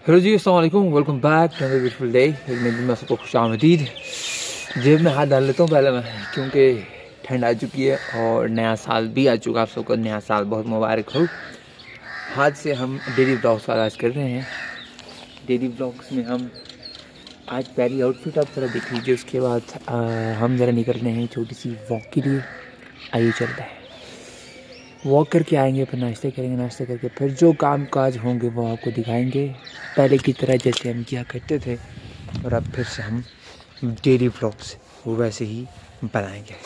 Hello ji, अस्सलाम वालेकुम, welcome back to another beautiful day. मैं दिन में सबको खुशामदीद। जेब में हाथ डाल लेता हूँ पहले मैं, क्योंकि ठंड आ चुकी है और नया साल भी आ चुका है। आप सबको नया साल बहुत मुबारक हो। आज से हम डेली ब्लॉग्स का आगाज़ कर रहे हैं। डेली ब्लॉग्स में हम आज पहली आउटफिट आप ज़रा देख लीजिए, उसके बाद हम ज़रा निकल रहे हैं छोटी सी वॉक के लिए। आइए चलते हैं, वॉक करके आएंगे, फिर नाश्ते करेंगे, नाश्ते करके फिर जो काम काज होंगे वो आपको दिखाएंगे, पहले की तरह जैसे हम किया करते थे। और अब फिर से हम डेली व्लॉग्स वो वैसे ही बनाएंगे।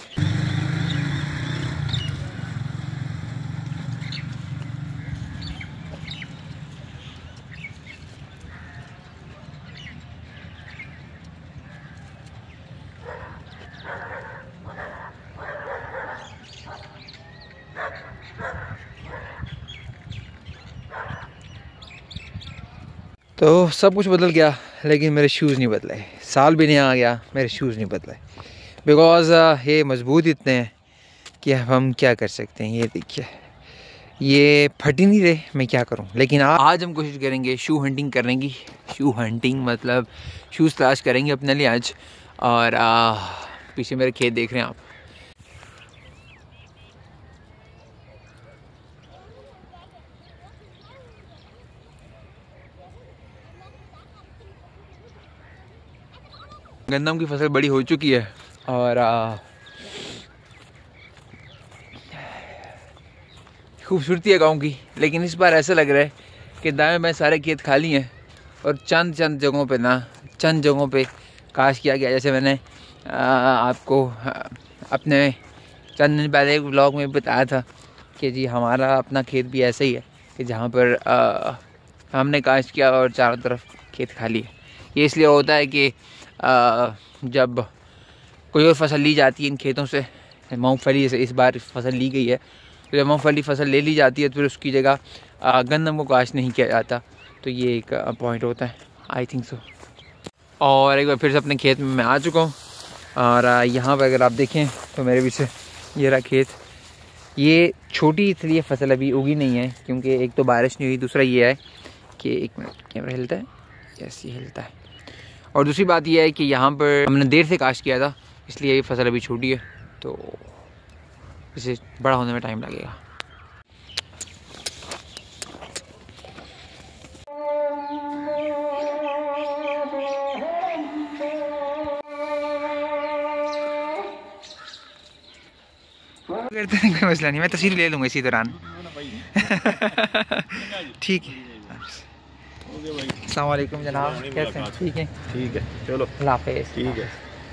तो सब कुछ बदल गया, लेकिन मेरे शूज़ नहीं बदले। साल भी नहीं आ गया, मेरे शूज़ नहीं बदले, बिकॉज़ ये मजबूत इतने हैं कि अब हम क्या कर सकते हैं। ये देखिए, ये फट ही नहीं रहे, मैं क्या करूं। लेकिन आज हम कोशिश करेंगे शू हंटिंग करने की। शू हंटिंग मतलब शूज़ तलाश करेंगे अपने लिए आज। और पीछे मेरे खेत देख रहे हैं आप। गंदम की फसल बड़ी हो चुकी है और खूबसूरती है गांव की। लेकिन इस बार ऐसा लग रहा है कि दाएं बाएं सारे खेत खाली हैं और चंद जगहों पे चंद जगहों पे काश किया गया। जैसे मैंने आपको अपने चंद दिन पहले एक व्लॉग में बताया था कि जी हमारा अपना खेत भी ऐसा ही है कि जहाँ पर हमने काश किया और चारों तरफ खेत खाली है। ये इसलिए होता है कि जब कोई और फसल ली जाती है इन खेतों से, मूंगफली जैसे इस बार फसल ली गई है, तो जब मूंगफली फसल ले ली जाती है तो फिर उसकी जगह गंदम को काश नहीं किया जाता। तो ये एक पॉइंट होता है, आई थिंक सो। और एक बार फिर से अपने खेत में मैं आ चुका हूँ और यहाँ पर अगर आप देखें तो मेरे पीछे ये रहा खेत। ये छोटी इसलिए फसल अभी उगी नहीं है क्योंकि एक तो बारिश नहीं हुई, दूसरा ये है कि एक मिनट कैमरा हिलता है, कैसे हिलता है। और दूसरी बात यह है कि यहाँ पर हमने देर से काश किया था, इसलिए ये फसल अभी छोटी है, तो इसे बड़ा होने में टाइम लगेगा। करते हैं, कोई मसला नहीं, मैं तस्वीर ले लूँगा इसी दौरान। ठीक है, अस्सलाम वालेकुम जनाब, कैसे हैं? ठीक है, ठीक है, चलो अल्लाह हाफ़िज़। ठीक है,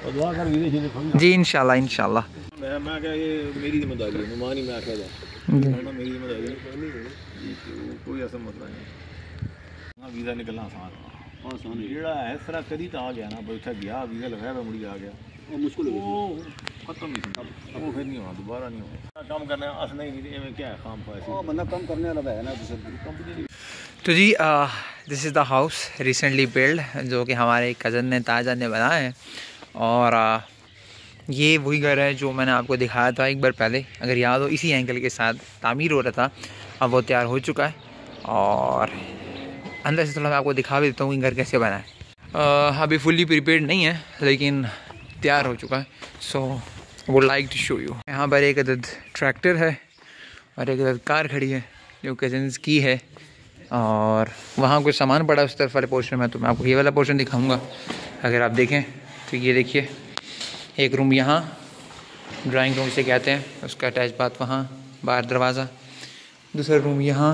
और दुआ कर जी, इंशाल्लाह इंशाल्लाह। मैं क्या, ये मेरी जिम्मेदारी है, नुमानी मैं क्या जाता, मेरी जिम्मेदारी है, कोई ऐसा मसला नहीं। वीज़ा निकलना आसान है, जेड़ा है इस तरह कदी तो आ गया ना, बैठा गया वीज़ा लगाया मैं मुड़ी आ गया, वो मुश्किल खत्म नहीं था, वो फिर नहीं हुआ, दोबारा नहीं हुआ। काम करना अस नहीं, क्या है काम का बंदा कम करने वाला है ना दूसरे। तो जी this is the house recently build, जो कि हमारे कज़न ने ताजा ने बनाया है। और ये वही घर है जो मैंने आपको दिखाया था एक बार पहले, अगर याद हो, इसी एंगल के साथ तामीर हो रहा था। अब वो तैयार हो चुका है और अंदर से थोड़ा मैं आपको दिखा भी देता हूँ कि घर कैसे बना है। अभी फुल्ली प्रिपेयर्ड नहीं है लेकिन तैयार हो चुका है। सो वो लाइक टू शो यू। यहाँ पर एक अदद ट्रैक्टर है और एक अदद कार खड़ी है जो कज़न्स की है, और वहाँ कुछ सामान पड़ा उस तरफ वाले पोर्शन में, तो मैं आपको ये वाला पोर्शन दिखाऊंगा। अगर आप देखें तो ये देखिए, एक रूम यहाँ ड्राइंग रूम से कहते हैं, उसका अटैच बात वहाँ बाहर दरवाज़ा, दूसरा रूम यहाँ,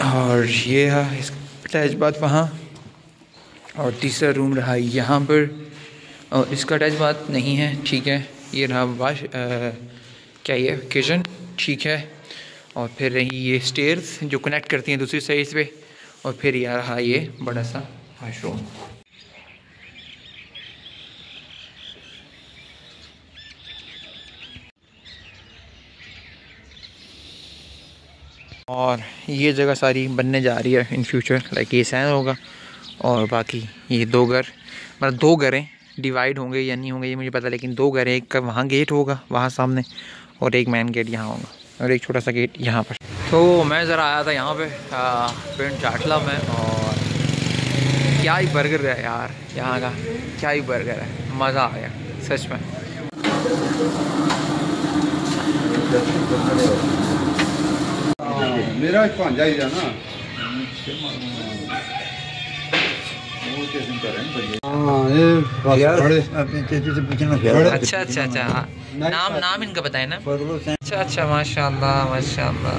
और ये है इसका अटैच बात वहाँ, और तीसरा रूम रहा यहाँ पर, और इसका अटैच बात नहीं है, ठीक है। ये रहा क्या ये किचन, ठीक है। और फिर रही ये स्टेयर्स जो कनेक्ट करती हैं दूसरी साइड पे, और फिर ये रहा ये बड़ा सा वॉशरूम। और ये जगह सारी बनने जा रही है इन फ्यूचर, लाइक ये सैन होगा और बाकी ये दो घर, मतलब दो घरें डिवाइड होंगे या नहीं होंगे ये मुझे पता, लेकिन दो घर हैं, एक का वहाँ गेट होगा वहाँ सामने और एक मेन गेट यहाँ होगा। और एक छोटा सा गेट यहाँ पर। तो मैं ज़रा आया था यहाँ पे पिंड चाटला में, और क्या ही बर्गर है यार यहाँ का, क्या ही बर्गर है, मज़ा आ गया सच में। मेरा भांजा ही ना, अच्छा अच्छा अच्छा, नाम इनका बताए ना। अच्छा अच्छा, माशाल्लाह माशाल्लाह।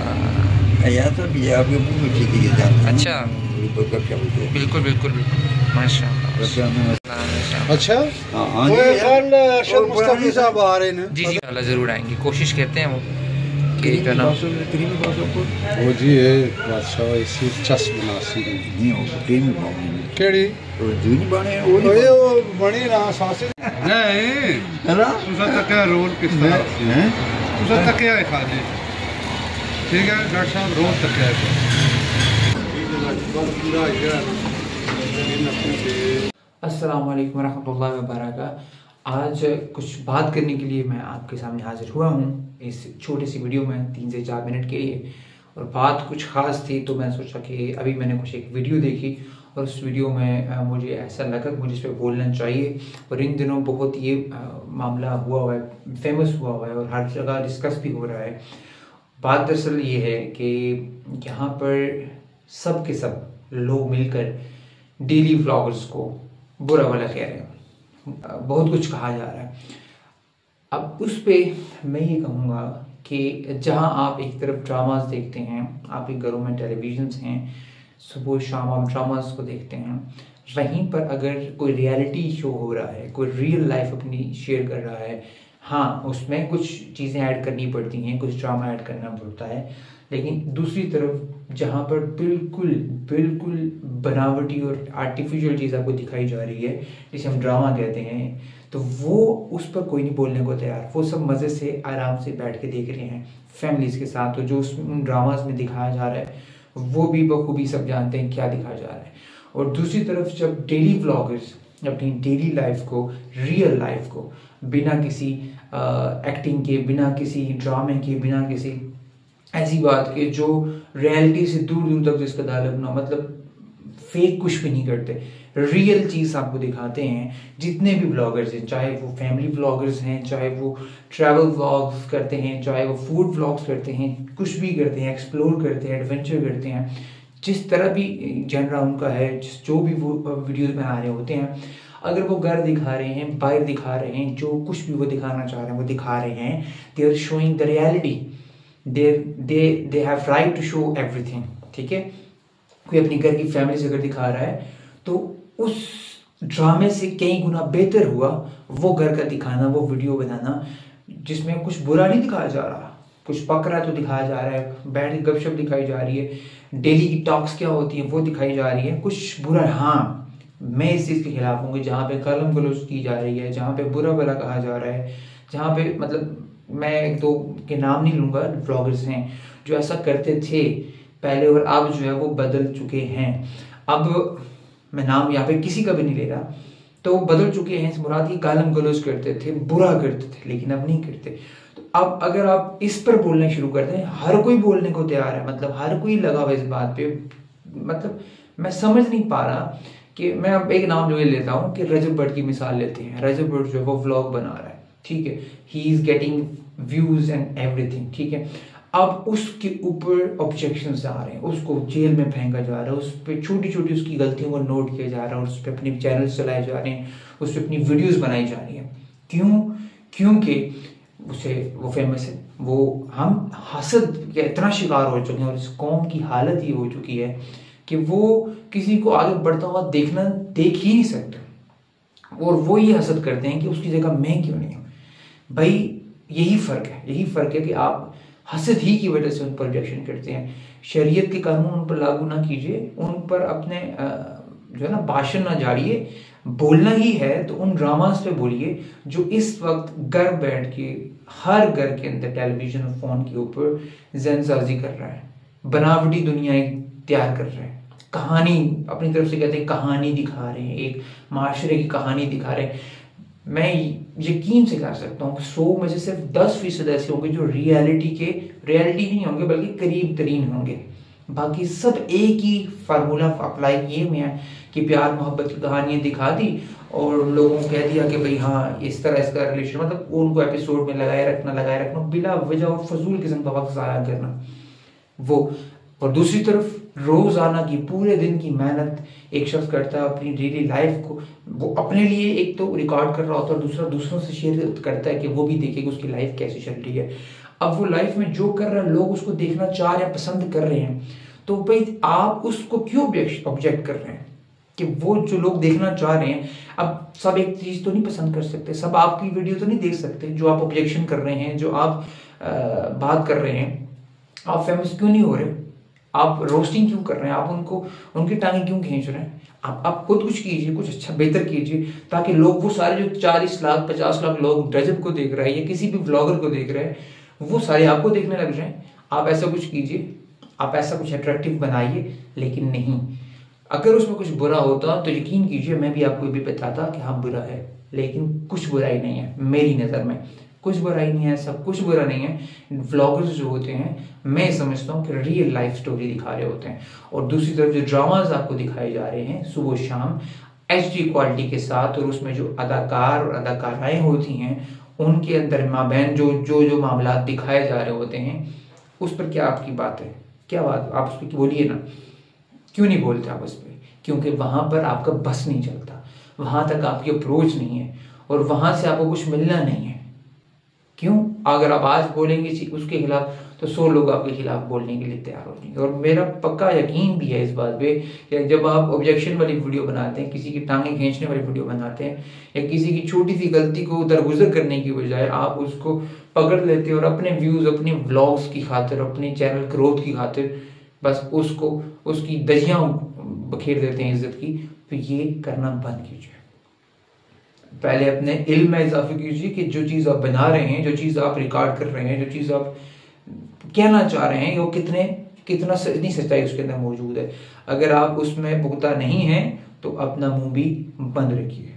अच्छा बिल्कुल बिल्कुल माशाल्लाह। अच्छा अरशद मुस्तफी साहब आ रहे हैं जी जी, अल्लाह ज़रूर आएंगे, कोशिश करते हैं वो कि जो ना वो जी है बादशाह इसी चस बनासी नहीं हो केड़ी जी नहीं बने वो बने ना सासे नहीं है ना तुसा तक रोल किस तरह है, तुसा तक है खाली ठीक है डॉक्टर साहब रोल तक है। अस्सलाम वालेकुम रहमतुल्लाहि व बरकातहू। आज कुछ बात करने के लिए मैं आपके सामने हाजिर हुआ हूँ इस छोटी सी वीडियो में 3 से 4 मिनट के लिए। और बात कुछ ख़ास थी तो मैं सोचा कि अभी मैंने कुछ एक वीडियो देखी और उस वीडियो में मुझे ऐसा लगा कि मुझे इस पर बोलना चाहिए। और इन दिनों बहुत ये मामला हुआ है, फेमस हुआ है और हर जगह डिस्कस भी हो रहा है। बात दरअसल ये है कि यहाँ पर सब के सब लोग मिलकर डेली व्लॉगर्स को बुरा भला कह रहे हैं, बहुत कुछ कहा जा रहा है। अब उस पे मैं ये कहूँगा कि जहाँ आप एक तरफ ड्रामास देखते हैं, आपके घरों में टेलीविजन्स हैं, सुबह शाम आप ड्रामास को देखते हैं, वहीं पर अगर कोई रियलिटी शो हो रहा है, कोई रियल लाइफ अपनी शेयर कर रहा है, हाँ उसमें कुछ चीज़ें ऐड करनी पड़ती हैं, कुछ ड्रामा ऐड करना पड़ता है, लेकिन दूसरी तरफ जहाँ पर बिल्कुल बिल्कुल बनावटी और आर्टिफिशियल चीज़ आपको दिखाई जा रही है, जिसे हम ड्रामा कहते हैं, तो वो उस पर कोई नहीं बोलने को तैयार। वो सब मज़े से आराम से बैठ के देख रहे हैं फैमिलीज़ के साथ। तो जो उन ड्रामाज में दिखाया जा रहा है वो भी बखूबी सब जानते हैं क्या दिखाया जा रहा है। और दूसरी तरफ जब डेली व्लॉगर्स अपनी डेली लाइफ को, रियल लाइफ को बिना किसी एक्टिंग के, बिना किसी ड्रामे के, बिना किसी ऐसी बात के जो रियलिटी से दूर दूर तक जिसका ताल्लुक ना, मतलब फेक कुछ भी नहीं करते, रियल चीज़ आपको दिखाते हैं। जितने भी ब्लॉगर्स हैं, चाहे वो फैमिली ब्लॉगर्स हैं, चाहे वो ट्रैवल व्लॉग्स करते हैं, चाहे वो फूड व्लॉग्स करते हैं, कुछ भी करते हैं, एक्सप्लोर करते हैं, एडवेंचर करते हैं, जिस तरह भी जनरा उनका है, जो भी वो वीडियोज़ बना रहे होते हैं, अगर वो घर दिखा रहे हैं, बाहर दिखा रहे हैं, जो कुछ भी वो दिखाना चाह रहे हैं वो दिखा रहे हैं, they are showing the reality, they have right to show everything. ठीक है, कोई अपनी घर की फैमिली से अगर दिखा रहा है तो उस ड्रामे से कई गुना बेहतर हुआ वो घर का दिखाना, वो वीडियो बनाना जिसमें कुछ बुरा नहीं दिखाया जा रहा, कुछ पक रहा है तो दिखाया जा रहा है, बैठ के गपशप दिखाई जा रही है, डेली की टॉक्स क्या होती है वो दिखाई जा रही है, कुछ बुरा। हाँ मैं इस चीज़ के खिलाफ हूँ कि जहाँ पे कलम गलोच की जा रही है, जहाँ पे बुरा भला कहा जा रहा है, जहाँ पे मतलब मैं एक दो के नाम नहीं लूँगा, व्लॉगर्स हैं जो ऐसा करते थे पहले और अब जो है वो बदल चुके हैं। अब मैं नाम यहाँ पे किसी का भी नहीं ले रहा, तो बदल चुके हैं, मुराद की गालम गलोच करते थे, बुरा करते थे, लेकिन अब नहीं करते। तो अब अगर आप इस पर बोलना शुरू कर दें, हर कोई बोलने को तैयार है, मतलब हर कोई लगा हुआ इस बात पे, मतलब मैं समझ नहीं पा रहा कि मैं अब एक नाम जो ये लेता हूँ कि रजब भट्ट की मिसाल लेते हैं। रजब भट्ट जो है वो व्लॉग बना रहा है, ठीक है, he is getting views and everything, ठीक है। अब उसके ऊपर ऑब्जेक्शंस आ रहे हैं, उसको जेल में फेंका जा रहा है, उस पर छोटी छोटी उसकी गलतियों को नोट किया जा रहा है, उस पर अपने चैनल्स चलाए जा रहे हैं, उस पर अपनी वीडियोस बनाई जा रही हैं। क्यों? क्योंकि उसे वो फेमस है, वो हम हसद के इतना शिकार हो चुके हैं और इस कौम की हालत ये हो चुकी है कि वो किसी को आगे बढ़ता हुआ देख ही नहीं सकते, और वो ये हसद करते हैं कि उसकी जगह मैं क्यों नहीं हूँ। भाई यही फ़र्क है कि आप हसद ही की वजह से उन पर रिजेक्शन करते हैं। शरीयत के कानून उन पर लागू ना कीजिए, उन पर अपने जो है ना भाषण ना झाड़िए, बोलना ही है तो उन ड्रामास पे बोलिए जो इस वक्त घर बैठ के हर घर के अंदर टेलीविजन और फोन के ऊपर ज़नसाजी कर रहा है, बनावटी दुनिया तैयार कर रहे हैं, कहानी अपनी तरफ से कहते हैं, कहानी दिखा रहे हैं, एक माशरे की कहानी दिखा रहे हैं। मैं यकीन से कह सकता हूँ कि 100 में से सिर्फ 10% ऐसे होंगे जो रियलिटी नहीं होंगे बल्कि करीब तरीन होंगे। बाकी सब एक ही फार्मूला अप्लाई किए हुए हैं कि प्यार मोहब्बत की कहानियाँ दिखा दी और लोगों को कह दिया कि भाई हाँ इस तरह इसका रिलेशन, मतलब उनको एपिसोड में लगाए रखना बिला वजह और फजूल किस्म का वक्त ज़ाया करना वो। और दूसरी तरफ रोजाना की पूरे दिन की मेहनत एक शख्स करता है अपनी डेली लाइफ को, वो अपने लिए एक तो रिकॉर्ड कर रहा होता है और दूसरा दूसरों से शेयर करता है कि वो भी देखे कि उसकी लाइफ कैसी चल रही है। अब वो लाइफ में जो कर रहा है लोग उसको देखना चाह रहे हैं, पसंद कर रहे हैं, तो भाई आप उसको क्यों ऑब्जेक्ट कर रहे हैं कि वो जो लोग देखना चाह रहे हैं। अब सब एक चीज तो नहीं पसंद कर सकते, सब आपकी वीडियो तो नहीं देख सकते। जो आप ऑब्जेक्शन कर रहे हैं, जो आप बात कर रहे हैं, आप फेमस क्यों नहीं हो रहे, आप रोस्टिंग क्यों कर रहे हैं, आप उनकी टांगे क्यों खींच रहे हैं। आप खुद कुछ कीजिए, कुछ अच्छा बेहतर कीजिए ताकि लोग, वो सारे जो 40 लाख 50 लाख लोग रजब को देख रहे हैं या किसी भी ब्लॉगर को देख रहे हैं, वो सारे आपको देखने लग जाएं। आप ऐसा कुछ कीजिए, आप ऐसा कुछ अट्रैक्टिव बनाइए, लेकिन नहीं, अगर उसमें कुछ बुरा होता तो यकीन कीजिए मैं भी आपको भी बताता कि हाँ बुरा है, लेकिन कुछ बुराई नहीं है मेरी नज़र में, कुछ बुराई नहीं है, सब कुछ बुरा नहीं है। व्लॉगर्स जो होते हैं मैं समझता हूँ कि रियल लाइफ स्टोरी दिखा रहे होते हैं। और दूसरी तरफ जो ड्रामाज आपको दिखाए जा रहे हैं सुबह शाम HD क्वालिटी के साथ, और उसमें जो अदाकार और अदाकाराएँ होती हैं उनके अंदर माबैन जो मामला दिखाए जा रहे होते हैं, उस पर क्या आपकी बात है, क्या बात आप उस पर बोलिए ना, क्यों नहीं बोलते आप उस पर? क्योंकि वहाँ पर आपका बस नहीं चलता, वहाँ तक आपकी अप्रोच नहीं है और वहाँ से आपको कुछ मिलना नहीं है। क्यों? अगर आप आज बोलेंगे उसके खिलाफ तो 100 लोग आपके खिलाफ बोलने के लिए तैयार हो जाएंगे। और मेरा पक्का यकीन भी है इस बात पे कि जब आप ऑब्जेक्शन वाली वीडियो बनाते हैं, किसी की टांगे खींचने वाली वीडियो बनाते हैं, या किसी की छोटी सी गलती को दरगुजर करने की बजाय आप उसको पकड़ लेते हैं और अपने व्यूज़, अपने व्लॉग्स की खातिर, अपने चैनल ग्रोथ की खातिर बस उसकी दजियाँ बखेर देते हैं इज्जत की, तो ये करना बंद कीजिए। पहले अपने इल्म में इजाफा कीजिए कि जो चीज़ आप बना रहे हैं, जो चीज़ आप रिकॉर्ड कर रहे हैं, जो चीज़ आप कहना चाह रहे हैं, वो कितना सच्चाई उसके अंदर मौजूद है। अगर आप उसमें पुख्ता नहीं हैं तो अपना मुंह भी बंद रखिए।